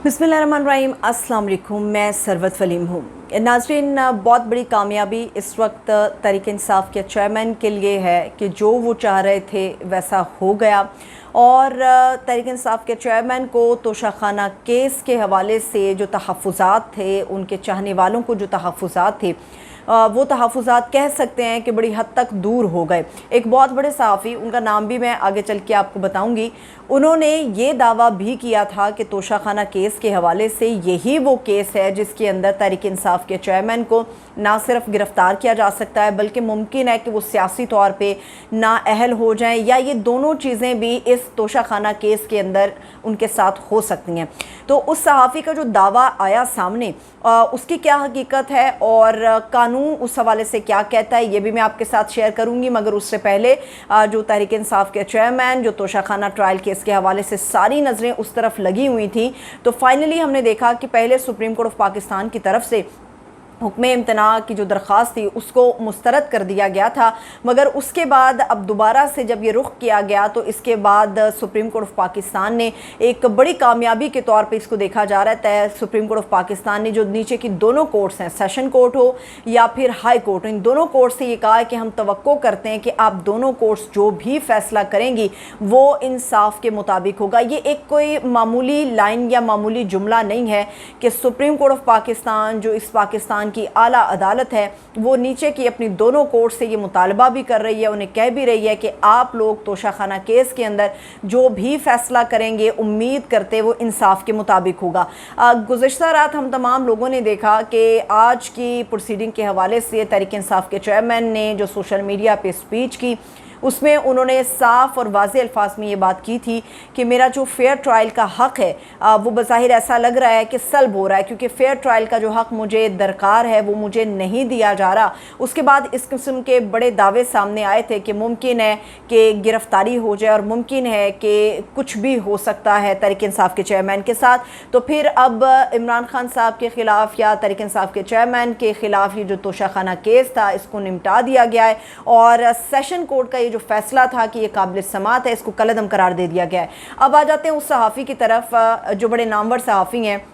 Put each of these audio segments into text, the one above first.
बिस्मिल्लाहिर्रहमानिर्रहीम, अस्सलाम वालेकुम। मैं सरवत फलीम हूँ। नाज़रीन, बहुत बड़ी कामयाबी इस वक्त तहरीक इंसाफ के चेयरमैन के लिए है कि जो वो चाह रहे थे वैसा हो गया। और तहरीक इंसाफ के चेयरमैन को तोशाखाना केस के हवाले से जो तहफ़्फ़ुज़ात थे, उनके चाहने वालों को जो तहफ़्फ़ुज़ात थे, वो तहफ़्फ़ुज़ात कह सकते हैं कि बड़ी हद तक दूर हो गए। एक बहुत बड़े सहाफ़ी, उनका नाम भी मैं आगे चल के आपको बताऊंगी, उन्होंने ये दावा भी किया था कि तोशाखाना केस के हवाले से यही वो केस है जिसके अंदर तहरीक इंसाफ के चेयरमैन को ना सिर्फ गिरफ़्तार किया जा सकता है बल्कि मुमकिन है कि वो सियासी तौर पे नाअहल हो जाएं, या ये दोनों चीज़ें भी इस तोशाखाना केस के अंदर उनके साथ हो सकती हैं। तो उस सहाफ़ी का जो दावा आया सामने, उसकी क्या हकीकत है और कानून उस हवाले से क्या कहता है, ये भी मैं आपके साथ शेयर करूंगी। मगर उससे पहले जो तहरीक इंसाफ के चेयरमैन, जो तोशाखाना ट्रायल केस के हवाले से सारी नज़रें उस तरफ लगी हुई थी, तो फाइनली हमने देखा कि पहले सुप्रीम कोर्ट ऑफ पाकिस्तान की तरफ से हुक्म इम्तना की जो दरख्वास्त थी उसको मुस्तरद कर दिया गया था। मगर उसके बाद अब दोबारा से जब ये रुख किया गया तो इसके बाद सुप्रीम कोर्ट ऑफ पाकिस्तान ने एक बड़ी कामयाबी के तौर पे इसको देखा जा रहा है। सुप्रीम कोर्ट ऑफ पाकिस्तान ने जो नीचे की दोनों कोर्ट्स हैं, सेशन कोर्ट हो या फिर हाई कोर्ट, इन दोनों कोर्ट से ये कहा है कि हम तवक्को करते हैं कि आप दोनों कोर्ट्स जो भी फैसला करेंगी वो इंसाफ के मुताबिक होगा। ये एक कोई मामूली लाइन या मामूली जुमला नहीं है कि सुप्रीम कोर्ट ऑफ पाकिस्तान, जो इस पाकिस्तान की आला अदालत है, वो नीचे की अपनी दोनों कोर्ट से ये मुतालबा भी कर रही है, उन्हें कह भी रही है कि आप लोग तोशाखाना केस के अंदर जो भी फैसला करेंगे उम्मीद करते वो इंसाफ के मुताबिक होगा। गुज़िश्ता रात हम तमाम लोगों ने देखा कि आज की प्रोसीडिंग के हवाले से तहरीक इंसाफ के चेयरमैन ने जो सोशल मीडिया पे स्पीच की, उसमें उन्होंने साफ़ और वाज़ेह अल्फाज में ये बात की थी कि मेरा जो फेयर ट्रायल का हक़ है वो बज़ाहिर ऐसा लग रहा है कि सल्ब हो रहा है, क्योंकि फेयर ट्रायल का जो हक़ मुझे दरकार है वो मुझे नहीं दिया जा रहा। उसके बाद इस किस्म के बड़े दावे सामने आए थे कि मुमकिन है कि गिरफ़्तारी हो जाए और मुमकिन है कि कुछ भी हो सकता है तहरीक इंसाफ के चेयरमैन के साथ। तो फिर अब इमरान खान साहब के ख़िलाफ़ या तहरीक इंसाफ के चेयरमैन के ख़िलाफ़ ये जो तोशाखाना केस था इसको निपटा दिया गया है और सेशन कोर्ट का ये जो फैसला था कि ये काबिल समात है, इसको कलअदम करार दे दिया गया है। अब आ जाते हैं उस सहाफ़ी की तरफ जो बड़े नामवर सहाफ़ी हैं,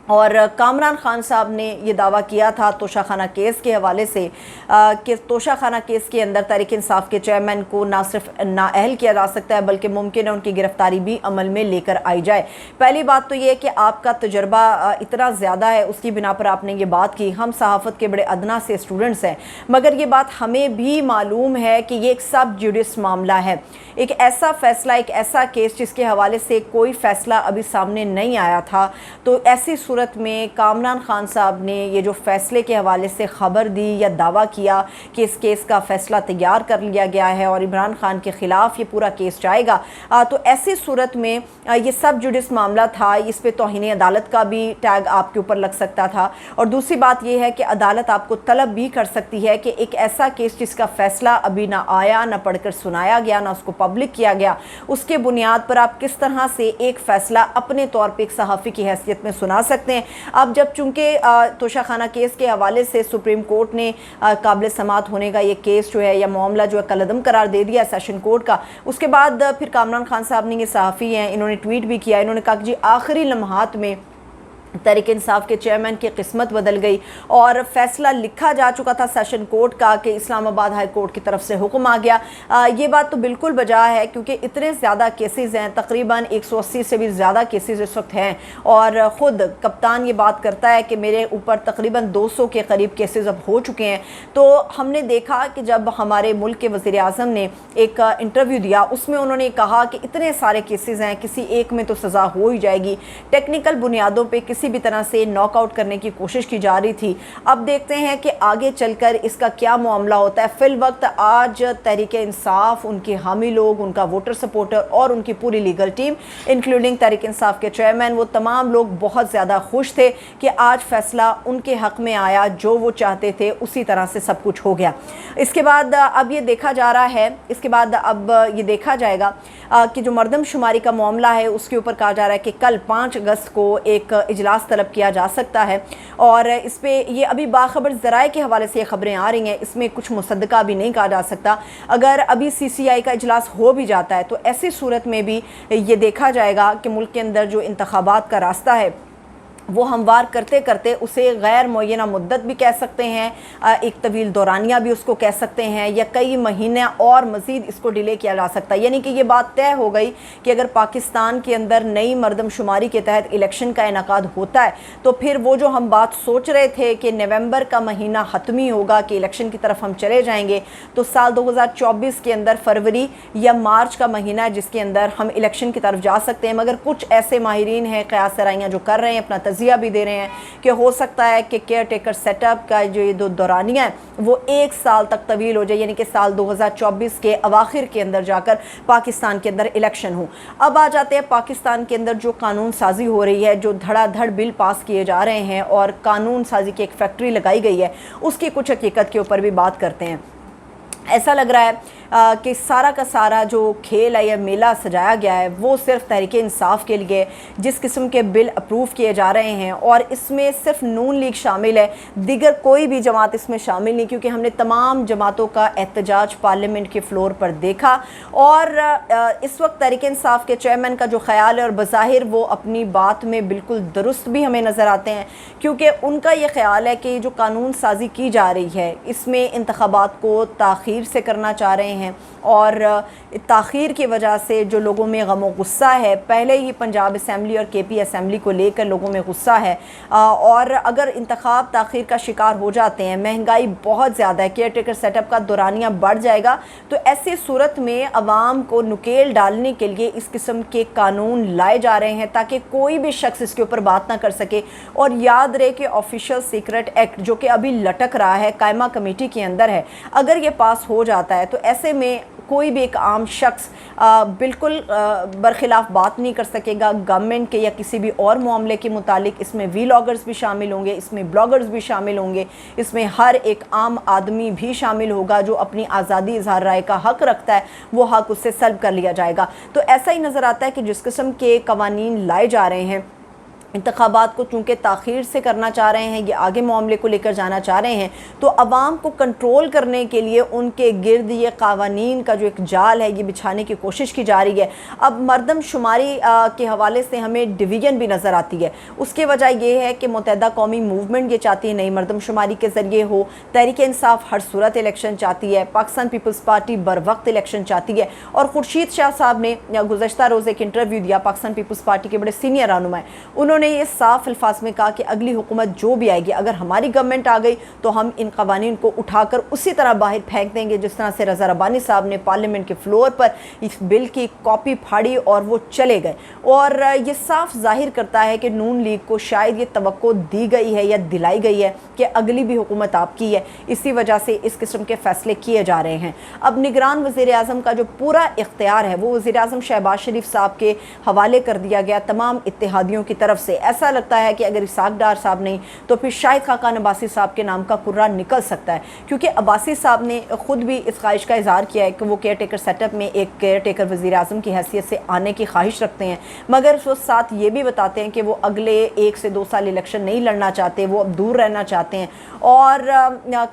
और कामरान खान साहब ने ये दावा किया था तोशाखाना केस के हवाले से कि तोशाखाना केस के अंदर तहरीक इंसाफ के चेयरमैन को ना सिर्फ नाअहल किया जा सकता है बल्कि मुमकिन है उनकी गिरफ़्तारी भी अमल में लेकर आई जाए। पहली बात तो ये है कि आपका तजर्बा इतना ज़्यादा है, उसकी बिना पर आपने ये बात की। हम सहाफ़त के बड़े अदना से स्टूडेंट्स हैं, मगर ये बात हमें भी मालूम है कि ये एक सब जुडिस मामला है, एक ऐसा फ़ैसला, एक ऐसा केस जिसके हवाले से कोई फ़ैसला अभी सामने नहीं आया था। तो ऐसी सूरत में कामरान खान साहब ने ये जो फैसले के हवाले से ख़बर दी या दावा किया कि इस केस का फ़ैसला तैयार कर लिया गया है और इमरान खान के ख़िलाफ़ ये पूरा केस जाएगा, तो ऐसी सूरत में ये सब जुडिस मामला था, इस पे तौहीन अदालत का भी टैग आपके ऊपर लग सकता था। और दूसरी बात ये है कि अदालत आपको तलब भी कर सकती है कि एक ऐसा केस जिसका फ़ैसला अभी ना आया, ना पढ़कर सुनाया गया, ना उसको पब्लिक किया गया, उसके बुनियाद पर आप किस तरह से एक फ़ैसला अपने तौर पर एक सहाफ़ी की हैसियत में सुना सकते हैं। अब जब चूंकि तोशाखाना केस के हवाले से सुप्रीम कोर्ट ने काबिल समात होने का ये केस जो है या मामला जो है कलअदम करार दे दिया सेशन कोर्ट का, उसके बाद फिर कामरान खान साहब ने, ये सहाफ़ी हैं, इन्होंने ट्वीट भी किया। इन्होंने कहा कि जी आखिरी लम्हात में तहरीक इंसाफ के चेयरमैन की किस्मत बदल गई और फैसला लिखा जा चुका था सेशन कोर्ट का कि इस्लामाबाद हाई कोर्ट की तरफ से हुक्म आ गया। ये बात तो बिल्कुल बजा है क्योंकि इतने ज़्यादा केसेस हैं, तकरीबन 180 से भी ज़्यादा केसेस इस वक्त हैं, और ख़ुद कप्तान ये बात करता है कि मेरे ऊपर तकरीबन 200 के करीब केसेस अब हो चुके हैं। तो हमने देखा कि जब हमारे मुल्क के वज़ीर आज़म ने एक इंटरव्यू दिया, उसमें उन्होंने कहा कि इतने सारे केसेस हैं, किसी एक में तो सज़ा हो ही जाएगी, टेक्निकल बुनियादों पर किसी भी तरह से नॉकआउट करने की कोशिश की जा रही थी। अब देखते हैं कि आगे चलकर इसका क्या मामला होता है। फिल वक्त आज तहरीक इंसाफ, उनके हामी लोग, उनका वोटर सपोर्टर और उनकी पूरी legal team including Tehreek Insaf के चेयरमैन, वो तमाम लोग बहुत ज़्यादा खुश थे कि आज फैसला उनके हक़ में आया, जो वो चाहते थे उसी तरह से सब कुछ हो गया। इसके बाद अब ये देखा जा रहा है, इसके बाद अब ये देखा जाएगा कि जो मरदमशुमारी का मामला है उसके ऊपर कहा जा रहा है कि कल 5 अगस्त को एक इजलास इजलास तलब किया जा सकता है। और इस पे ये अभी बाखबर ज़राए के हवाले से ये खबरें आ रही हैं, इसमें कुछ मुसद्दका भी नहीं कहा जा सकता। अगर अभी CCI का इजलास हो भी जाता है तो ऐसी सूरत में भी ये देखा जाएगा कि मुल्क के अंदर जो इंतखाबात का रास्ता है वो हमवार करते करते उसे गैर मुअय्यना मुद्दत भी कह सकते हैं, एक तवील दौरानिया भी उसको कह सकते हैं, या कई महीने और मज़ीद इसको डिले किया जा सकता है। यानी कि ये बात तय हो गई कि अगर पाकिस्तान के अंदर नई मरदमशुमारी के तहत इलेक्शन का इनेकाद होता है तो फिर वो जो हम बात सोच रहे थे कि नवंबर का महीना ख़त्मी होगा कि इलेक्शन की तरफ हम चले जाएंगे, तो साल 2024 के अंदर फरवरी या मार्च का महीना है जिसके अंदर हम इलेक्शन की तरफ जा सकते हैं। मगर कुछ ऐसे माहिरीन हैं, क़यास सराइयाँ जो कर रहे हैं, अपना तजिया भी दे रहे हैं कि हो सकता है कि केयर टेकर सेटअप का जो ये दौरानिया है वो 1 साल तक तवील हो जाए, यानी कि साल 2024 के अवाखिर के अंदर जाकर पाकिस्तान के अंदर इलेक्शन हो। अब आ जाते हैं पाकिस्तान के अंदर जो कानून साजी हो रही है, जो धड़ाधड़ बिल पास किए जा रहे हैं और कानून साजी की एक फैक्ट्री लगाई गई है, उसकी कुछ हकीकत के ऊपर भी बात करते हैं। ऐसा लग रहा है कि सारा का सारा जो खेल है या मेला सजाया गया है वो सिर्फ तहरीक इंसाफ के लिए, जिस किस्म के बिल अप्रूव किए जा रहे हैं, और इसमें सिर्फ नून लीग शामिल है, दिगर कोई भी जमात इसमें शामिल नहीं, क्योंकि हमने तमाम जमातों का एहतजाज पार्लियामेंट के फ्लोर पर देखा। और इस वक्त तहरीक इंसाफ के चेयरमैन का जो ख्याल है और बज़ाहिर वो अपनी बात में बिल्कुल दुरुस्त भी हमें नज़र आते हैं, क्योंकि उनका ये ख्याल है कि जो कानून साजी की जा रही है इसमें इंतखाबात को ताख़ीर से करना चाह रहे हैं, और ताख़ीर की वजह से जो लोगों में गम गुस्सा है, पहले ही पंजाब असम्बली और KP असम्बली को लेकर लोगों में गुस्सा है, और अगर इंतखाब ताख़ीर का शिकार हो जाते हैं, महंगाई बहुत ज़्यादा है, केयर टेकर सेटअप का दौरानिया बढ़ जाएगा, तो ऐसी सूरत में अवाम को नुकेल डालने के लिए इस किस्म के कानून लाए जा रहे हैं ताकि कोई भी शख्स इसके ऊपर बात ना कर सके। और याद रहे कि ऑफिशियल सीक्रेट एक्ट जो कि अभी लटक रहा है, कायमा कमेटी के अंदर है, अगर ये पास हो जाता है तो ऐसे में कोई भी एक आम शख्स बिल्कुल बरखिलाफ़ बात नहीं कर सकेगा गवर्नमेंट के या किसी भी और मामले के मुतालिक। इसमें वीलॉगर्स भी शामिल होंगे, इसमें ब्लॉगर्स भी शामिल होंगे, इसमें हर एक आम आदमी भी शामिल होगा जो अपनी आज़ादी इज़हार राय का हक़ रखता है, वो हक़ उससे सल्ब कर लिया जाएगा। तो ऐसा ही नज़र आता है कि जिस किस्म के कवानीन लाए जा रहे हैं, इंतखाबात को चूँकि ताख़ीर से करना चाह रहे हैं, ये आगे मामले को लेकर जाना चाह रहे हैं, तो अवाम को कंट्रोल करने के लिए उनके गिर्द ये कावानीन का जो एक जाल है ये बिछाने की कोशिश की जा रही है। अब मरदमशुमारी के हवाले से हमें डिवीज़न भी नज़र आती है। उसकी वजह यह है कि मुत्तहिदा कौमी मूवमेंट ये चाहती है नई मरदमशुमारी के ज़रिए हो, तहरीक इंसाफ हर सूरत इलेक्शन चाहती है, पाकिस्तान पीपल्स पार्टी बर वक्त इलेक्शन चाहती है। और खुर्शीद शाह साहब ने गुज़श्ता रोज़ एक इंटरव्यू दिया, पाकिस्तान पीपल्स पार्टी के बड़े सीनियर रहनुमा हैं, उन्होंने ये साफ अल्फाज में कहा कि अगली हुकूमत जो भी आएगी, अगर हमारी गवर्नमेंट आ गई तो हम इन कवानीन को उठाकर उसी तरह बाहर फेंक देंगे जिस तरह से रज़ा रब्बानी साहब ने पार्लियामेंट के फ्लोर पर इस बिल की कॉपी फाड़ी और वो चले गए। और ये साफ जाहिर करता है कि नून लीग को शायद ये तवक्को दी गई है या दिलाई गई है कि अगली भी हुकूमत आपकी है, इसी वजह से इस किस्म के फ़ैसले किए जा रहे हैं। अब निगरान वज़ीर आज़म का जो पूरा इख्तियार है वो वज़ीर आज़म शहबाज शरीफ साहब के हवाले कर दिया गया तमाम इत्तेहादियों की तरफ से। ऐसा लगता है कि अगर इसाक डार साहब नहीं तो फिर शाहिद खाकान अब्बासी साहब के नाम का कुर्रा निकल सकता है, क्योंकि अब्बासी साहब ने ख़ुद भी इस ख्वाहिश का इजहार किया है कि वो केयर टेकर सेटअप में एक केयर टेकर वज़ीर आज़म की हैसियत से आने की ख्वाहिश रखते हैं, मगर वो साथ ये भी बताते हैं कि वो अगले 1 से 2 साल इलेक्शन नहीं लड़ना चाहते, वो अब दूर रहना चाहते हैं। और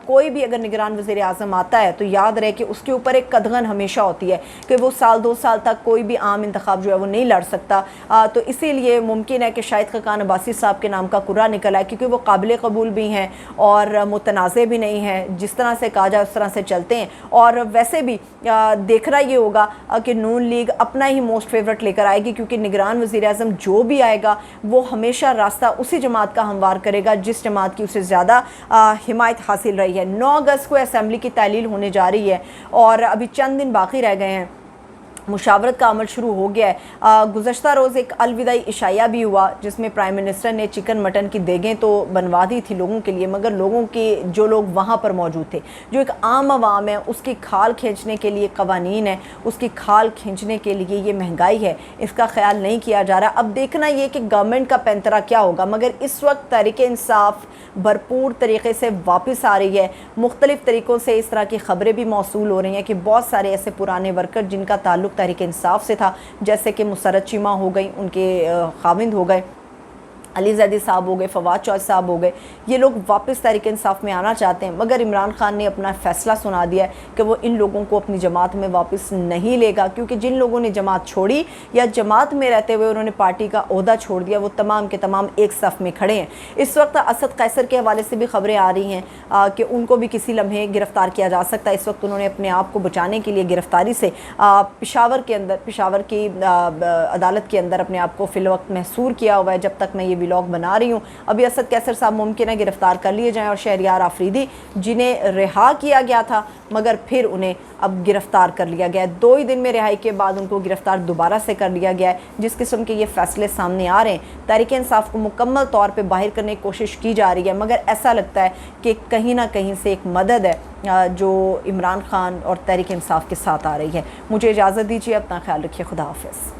कोई भी अगर निगरान वज़ीर आज़म आता है तो याद रहे कि उसके ऊपर एक कदगन हमेशा होती है कि वो साल 2 साल तक कोई भी आम इंतखाब जो है वो नहीं लड़ सकता। तो इसीलिए मुमकिन है कि शाहिद खाकान अब्बासी साहब के नाम का कुर्रा निकला है, क्योंकि वो काबिल कबूल भी हैं और मुतनाज़े भी नहीं हैं, जिस तरह से कहा जाए उस तरह से चलते हैं। और वैसे भी देखना ये होगा कि नून लीग अपना ही मोस्ट फेवरेट लेकर आएगी, क्योंकि निगरान वज़ीर आज़म जो भी आएगा वो हमेशा रास्ता उसी जमात का हमवार करेगा जिस जमात की उससे ज़्यादा हिमायत हासिल रही है। 9 अगस्त को असम्बली की तहलील होने जा रही है और अभी चंद दिन बाकी रह गए हैं, मुशावरत का अमल शुरू हो गया है। गुज़श्ता रोज़ एक अलविदाई इशाया भी हुआ जिसमें प्राइम मिनिस्टर ने चिकन मटन की देगें तो बनवा दी थी लोगों के लिए, मगर लोगों के जो लोग वहाँ पर मौजूद थे, जो एक आम आवाम है, उसकी खाल खींचने के लिए कवानीन है, उसकी खाल खींचने के लिए ये महंगाई है, इसका ख्याल नहीं किया जा रहा। अब देखना ये कि गवर्नमेंट का पैंतरा क्या होगा, मगर इस वक्त तहरीक इंसाफ भरपूर तरीके से वापस आ रही है। मुख्तलिफ़ तरीक़ों से इस तरह की ख़बरें भी मौसूल हो रही हैं कि बहुत सारे ऐसे पुराने वर्कर जिनका ताल्लुक़ तहरीक इंसाफ से था, जैसे कि मुसर्रत चीमा हो गई, उनके खाविंद हो गए, علی زیدی صاحب ہو گئے، فواد چوہدری صاحب ہو گئے، یہ لوگ واپس تحریک انصاف میں آنا چاہتے ہیں، مگر عمران خان نے اپنا فیصلہ سنا دیا ہے کہ وہ ان لوگوں کو اپنی جماعت میں واپس نہیں لے گا، کیونکہ جن لوگوں نے جماعت چھوڑی یا جماعت میں رہتے ہوئے انہوں نے پارٹی کا عہدہ چھوڑ دیا، وہ تمام کے تمام ایک صف میں کھڑے ہیں۔ اس وقت اسد قیصر کے حوالے سے بھی خبریں آ رہی ہیں کہ ان کو بھی کسی لمحے گرفتار کیا جا سکتا ہے۔ اس وقت انہوں نے اپنے آپ کو بچانے کے لیے گرفتاری سے پشاور کی عدالت کے اندر اپنے آپ کو فی الوقت محصور کیا ہوا ہے۔ جب تک میں یہ ولاگ بنا رہی ہوں ابھی اسد قیصر صاحب ممکن ہے گرفتار کر لیے جائیں، اور شہریار آفریدی جنہیں رہا کیا گیا تھا مگر پھر انہیں اب گرفتار کر لیا گیا ہے، 2 ہی دن میں رہائی کے بعد ان کو گرفتار دوبارہ سے کر لیا گیا ہے۔ جس قسم کے یہ فیصلے سامنے آ رہے ہیں، تحریک انصاف کو مکمل طور پہ باہر کرنے کی کوشش کی جا رہی ہے، مگر ایسا لگتا ہے کہ کہیں نہ کہیں سے ایک مدد ہے جو عمران خان اور تحریک انصاف کے ساتھ آ رہی ہے۔ مجھے اجازت دیجیے، اپنا خیال رکھیے، خدا حافظ۔